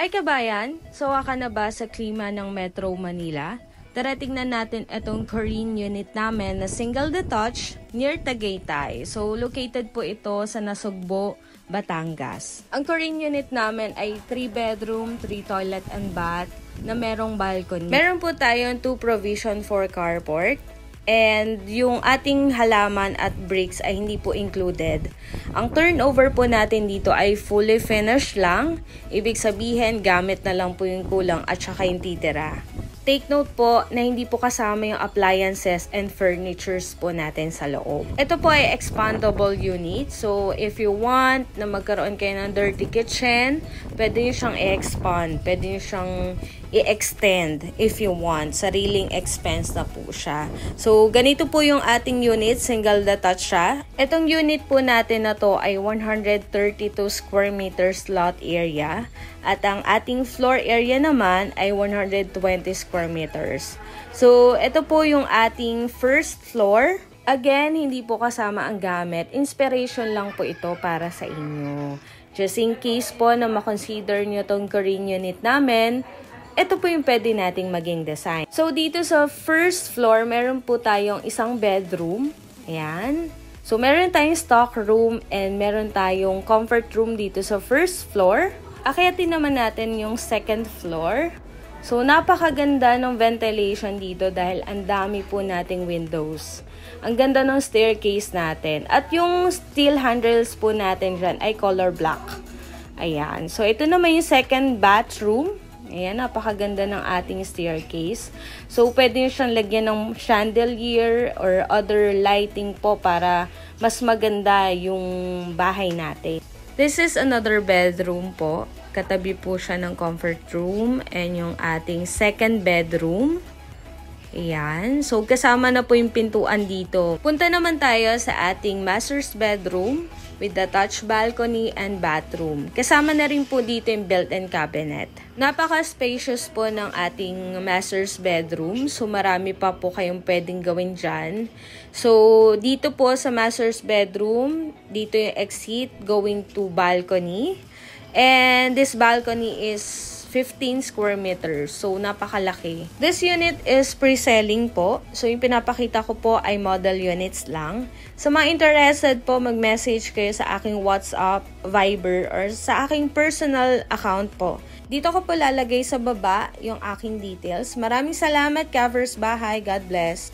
Ay kabayan, sawa ka na ba sa klima ng Metro Manila? Tara tingnan natin itong Korean unit namin na single detached near Tagaytay. So located po ito sa Nasugbo, Batangas. Ang Korean unit namin ay 3 bedroom, 3 toilet and bath na merong balcony. Meron po tayong 2 provision for carport. And yung ating halaman at bricks ay hindi po included. Ang turnover po natin dito ay fully finished lang. Ibig sabihin, gamit na lang po yung kulang at saka yung titira. Take note po na hindi po kasama yung appliances and furnitures po natin sa loob. Ito po ay expandable unit. So, if you want na magkaroon kayo ng dirty kitchen, pwede nyo siyang i-expand. Pwede nyo siyang i-extend if you want. Sariling expense na po siya. So, ganito po yung ating unit. Single detached siya. Itong unit po natin na to ay 132 square meters lot area. At ang ating floor area naman ay 120 square meters. So, ito po yung ating first floor. Again, hindi po kasama ang gamit. Inspiration lang po ito para sa inyo. Just in case po na makonsider nyo tong Korean unit namin, ito po yung pwede nating maging design. So, dito sa first floor, meron po tayong isang bedroom. Ayan. So, meron tayong stock room and meron tayong comfort room dito sa first floor. Akyatin naman natin yung second floor. So, napakaganda ng ventilation dito dahil ang dami po nating windows. Ang ganda ng staircase natin. At yung steel handles po natin dyan ay color black. Ayan. So, ito naman yung second bathroom. Ayan, napakaganda ng ating staircase. So, pwede nyo siyang lagyan ng chandelier or other lighting po para mas maganda yung bahay natin. This is another bedroom po. Katabi po siya ng comfort room and yung ating second bedroom. Ayan. So, kasama na po yung pintuan dito. Punta naman tayo sa ating master's bedroom with attached balcony and bathroom. Kasama na rin po dito yung built-in cabinet. Napaka-spacious po ng ating master's bedroom. So, marami pa po kayong pwedeng gawin dyan. So, dito po sa master's bedroom, dito yung exit going to balcony. And this balcony is 15 square meters. So, napakalaki. This unit is pre-selling po. So, yung pinapakita ko po ay model units lang. Sa mga interested po, mag-message kayo sa aking WhatsApp, Viber, or sa aking personal account po. Dito ko po lalagay sa baba yung aking details. Maraming salamat, Covers Bahay. God bless.